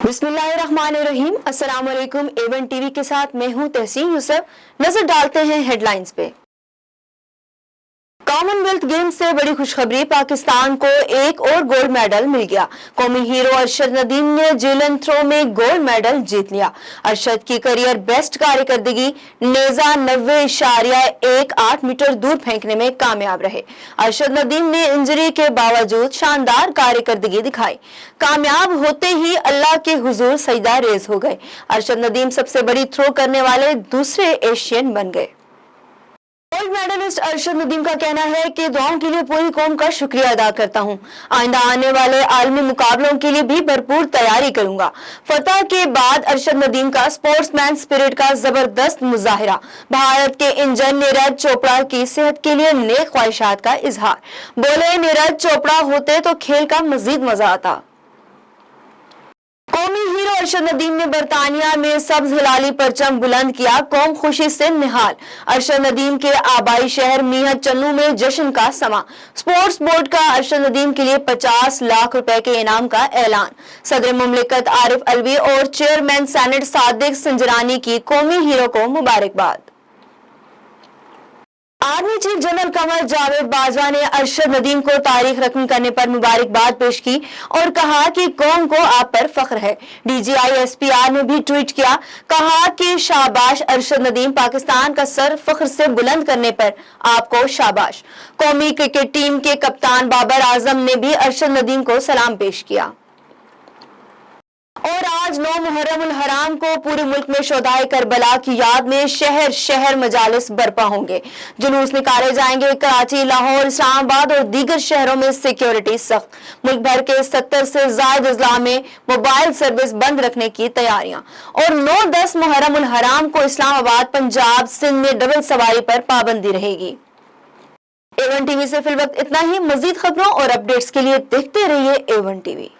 बिस्मिल्लाहिर्रहमानिर्रहीम। अस्सलाम वालेकुम। A1 टीवी के साथ मैं हूं तहसीन यूसुफ। नजर डालते हैं हेडलाइंस पे। कॉमनवेल्थ गेम्स से बड़ी खुशखबरी, पाकिस्तान को एक और गोल्ड मेडल मिल गया। कौमी हीरो अरशद नदीम ने जेवलिन थ्रो में गोल्ड मेडल जीत लिया। अरशद की करियर बेस्ट कारकर्दगी, नेजा 90.18 मीटर दूर फेंकने में कामयाब रहे। अरशद नदीम ने इंजरी के बावजूद शानदार कारकर्दगी दिखाई। कामयाब होते ही अल्लाह के हुजूर सजदा रेज हो गए। अरशद नदीम सबसे बड़ी थ्रो करने वाले दूसरे एशियन बन गए। गोल्ड मेडलिस्ट अरशद नदीम का कहना है कि दुआओं के लिए पूरी कौम का शुक्रिया अदा करता हूं। आइंदा आने वाले आलमी मुकाबलों के लिए भी भरपूर तैयारी करूंगा। फतह के बाद अरशद नदीम का स्पोर्ट्समैन स्पिरिट का जबरदस्त मुजाहिरा। भारत के इंजन नीरज चोपड़ा की सेहत के लिए नेक ख्वाहिशात का इजहार। बोले, नीरज चोपड़ा होते तो खेल का मजीद मजा आता। कौमी हीरो अरशद नदीम ने बरतानिया में सब्ज हिलाली परचम बुलंद किया। कौम खुशी से निहाल। अरशद नदीम के आबाई शहर मीहत चन्नू में जश्न का समा। स्पोर्ट्स बोर्ड का अरशद नदीम के लिए 50 लाख रुपए के इनाम का ऐलान। सदर मुमलिकत आरिफ अलवी और चेयरमैन सेनेट सादिक संजरानी की कौमी हीरो को मुबारकबाद। Army chief general Qamar Javed Bajwa ने अरशद नदीम को तारीख रकम करने पर मुबारकबाद पेश की और कहा कि कौम को आप पर फख्र है। DGI-SPR ने भी ट्वीट किया, कहा कि शाबाश अरशद नदीम, पाकिस्तान का सर फख्र से बुलंद करने पर आपको शाबाश। कौमी क्रिकेट टीम के कप्तान बाबर आजम ने भी अरशद नदीम को सलाम पेश किया। और आज 9 मुहर्रम उल हराम को पूरे मुल्क में शोधाए करबला की याद में शहर शहर मजालिस बरपा होंगे। जुलूस निकाले जाएंगे। कराची, लाहौर, इस्लामाबाद और दीगर शहरों में सिक्योरिटी सख्त। मुल्क भर के 70 से ज्यादा अजला में मोबाइल सर्विस बंद रखने की तैयारियां। और 9-10 मुहर्रम उल हराम को इस्लामाबाद, पंजाब, सिंध में डबल सवारी पर पाबंदी रहेगी। A1 टीवी से फिल वक्त इतना ही। मजीद खबरों और अपडेट्स के लिए देखते रहिए A1 टीवी।